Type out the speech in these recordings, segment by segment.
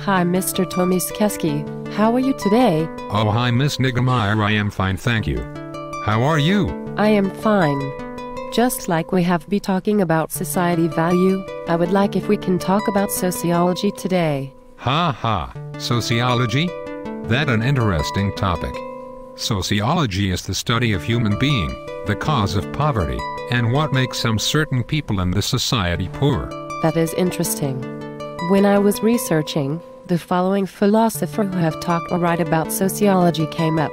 Hi Mr. Tomiskeski, how are you today? Oh hi Miss Niggemeyer, I am fine thank you. How are you? I am fine. Just like we have been talking about society value, I would like if we can talk about sociology today. Ha ha, sociology? That an interesting topic. Sociology is the study of human being, the cause of poverty, and what makes some certain people in the society poor. That is interesting. When I was researching, the following philosopher who have talked or write about sociology came up.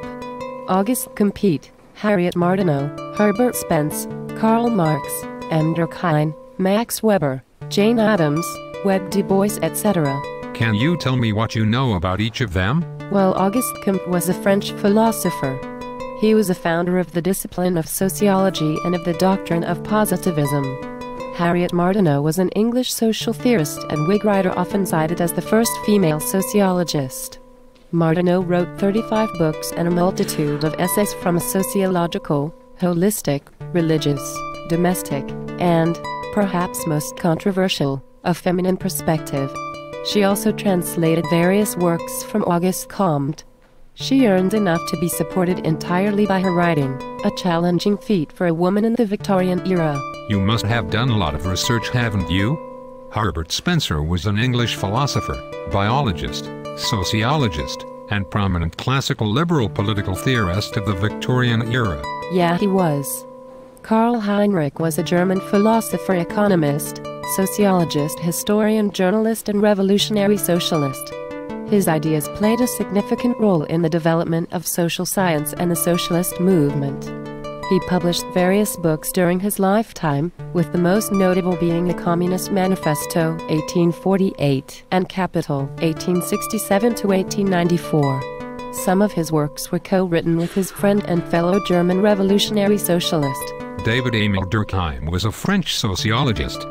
Auguste Comte, Harriet Martineau, Herbert Spence, Karl Marx, M. Durkheim, Max Weber, Jane Addams, Webb Du Bois, etc. Can you tell me what you know about each of them? Well, Auguste Comte was a French philosopher. He was a founder of the discipline of sociology and of the doctrine of positivism. Harriet Martineau was an English social theorist and Whig writer, often cited as the first female sociologist. Martineau wrote 35 books and a multitude of essays from a sociological, holistic, religious, domestic, and, perhaps most controversial, a feminine perspective. She also translated various works from Auguste Comte. She earned enough to be supported entirely by her writing, a challenging feat for a woman in the Victorian era. You must have done a lot of research, haven't you? Herbert Spencer was an English philosopher, biologist, sociologist, and prominent classical liberal political theorist of the Victorian era. Yeah, he was. Karl Heinrich was a German philosopher, economist, sociologist, historian, journalist, and revolutionary socialist. His ideas played a significant role in the development of social science and the socialist movement. He published various books during his lifetime, with the most notable being the Communist Manifesto, 1848, and Capital, 1867–1894. Some of his works were co-written with his friend and fellow German revolutionary socialist. David Emil Durkheim was a French sociologist.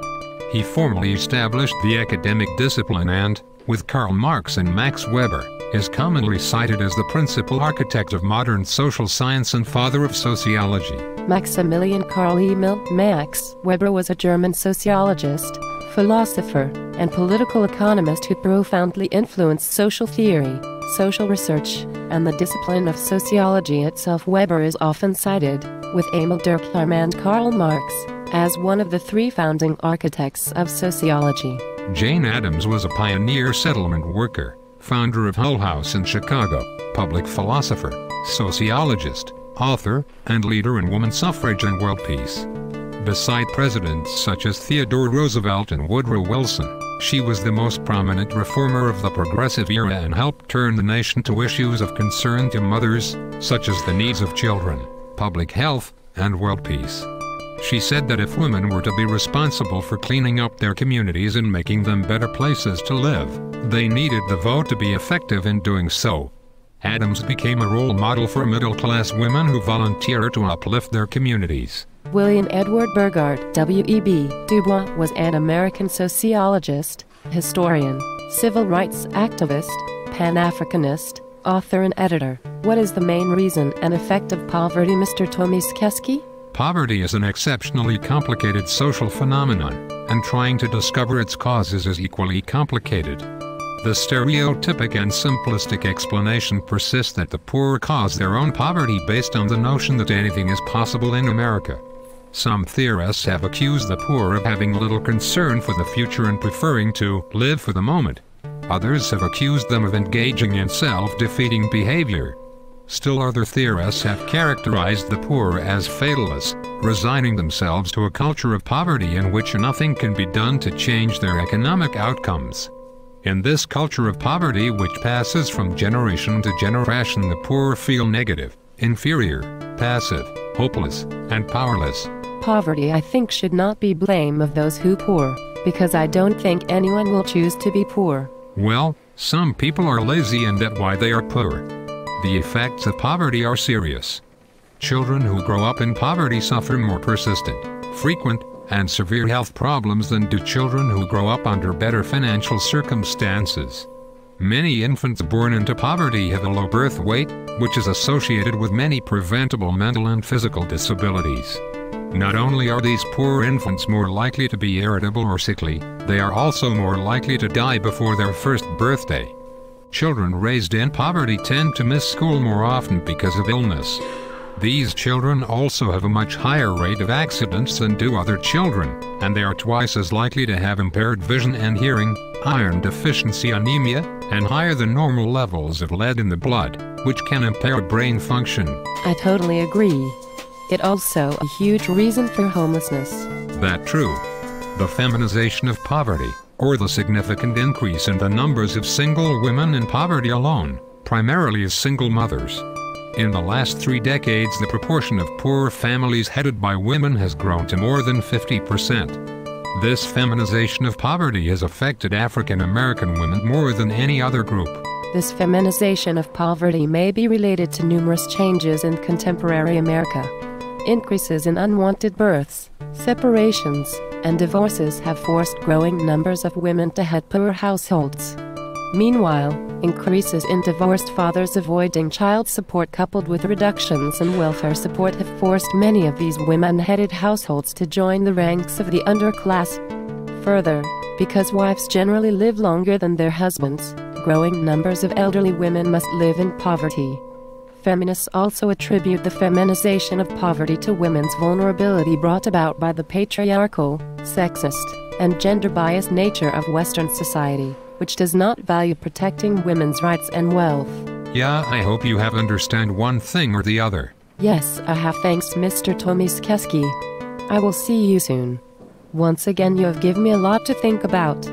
He formally established the academic discipline and, with Karl Marx and Max Weber, is commonly cited as the principal architect of modern social science and father of sociology. Maximilian Karl Emil Max Weber was a German sociologist, philosopher, and political economist who profoundly influenced social theory, social research, and the discipline of sociology itself. Weber is often cited, with Emil Durkheim and Karl Marx, as one of the three founding architects of sociology. Jane Addams was a pioneer settlement worker, founder of Hull House in Chicago, public philosopher, sociologist, author, and leader in woman suffrage and world peace. Beside presidents such as Theodore Roosevelt and Woodrow Wilson, she was the most prominent reformer of the progressive era and helped turn the nation to issues of concern to mothers, such as the needs of children, public health, and world peace. She said that if women were to be responsible for cleaning up their communities and making them better places to live, they needed the vote to be effective in doing so. Addams became a role model for middle-class women who volunteer to uplift their communities. William Edward Burghardt, W.E.B. Du Bois, was an American sociologist, historian, civil rights activist, Pan-Africanist, author and editor. What is the main reason and effect of poverty, Mr. Tomiskeski? Poverty is an exceptionally complicated social phenomenon, and trying to discover its causes is equally complicated. The stereotypic and simplistic explanation persists that the poor cause their own poverty based on the notion that anything is possible in America. Some theorists have accused the poor of having little concern for the future and preferring to live for the moment. Others have accused them of engaging in self-defeating behavior. Still other theorists have characterized the poor as fatalists, resigning themselves to a culture of poverty in which nothing can be done to change their economic outcomes. In this culture of poverty, which passes from generation to generation, the poor feel negative, inferior, passive, hopeless, and powerless. Poverty, I think, should not be blame of those who poor, because I don't think anyone will choose to be poor. Well, some people are lazy and that's why they are poor. The effects of poverty are serious. Children who grow up in poverty suffer more persistent, frequent, and severe health problems than do children who grow up under better financial circumstances. Many infants born into poverty have a low birth weight, which is associated with many preventable mental and physical disabilities. Not only are these poor infants more likely to be irritable or sickly, they are also more likely to die before their first birthday. Children raised in poverty tend to miss school more often because of illness. These children also have a much higher rate of accidents than do other children, and they are twice as likely to have impaired vision and hearing, iron deficiency anemia, and higher than normal levels of lead in the blood, which can impair brain function. I totally agree. It also a huge reason for homelessness. That's true. The feminization of poverty, or the significant increase in the numbers of single women in poverty alone, primarily as single mothers. In the last 3 decades, the proportion of poor families headed by women has grown to more than 50%. This feminization of poverty has affected African American women more than any other group. This feminization of poverty may be related to numerous changes in contemporary America. Increases in unwanted births, separations, and divorces have forced growing numbers of women to head poor households. Meanwhile, increases in divorced fathers avoiding child support coupled with reductions in welfare support have forced many of these women-headed households to join the ranks of the underclass. Further, because wives generally live longer than their husbands, growing numbers of elderly women must live in poverty. Feminists also attribute the feminization of poverty to women's vulnerability brought about by the patriarchal, sexist, and gender-biased nature of Western society, which does not value protecting women's rights and wealth. Yeah, I hope you have understand one thing or the other. Yes, I have. Thanks, Mr. Tomiskeski. I will see you soon. Once again, you have given me a lot to think about.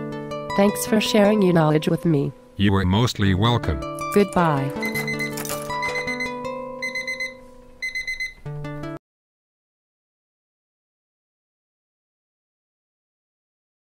Thanks for sharing your knowledge with me. You are mostly welcome. Goodbye.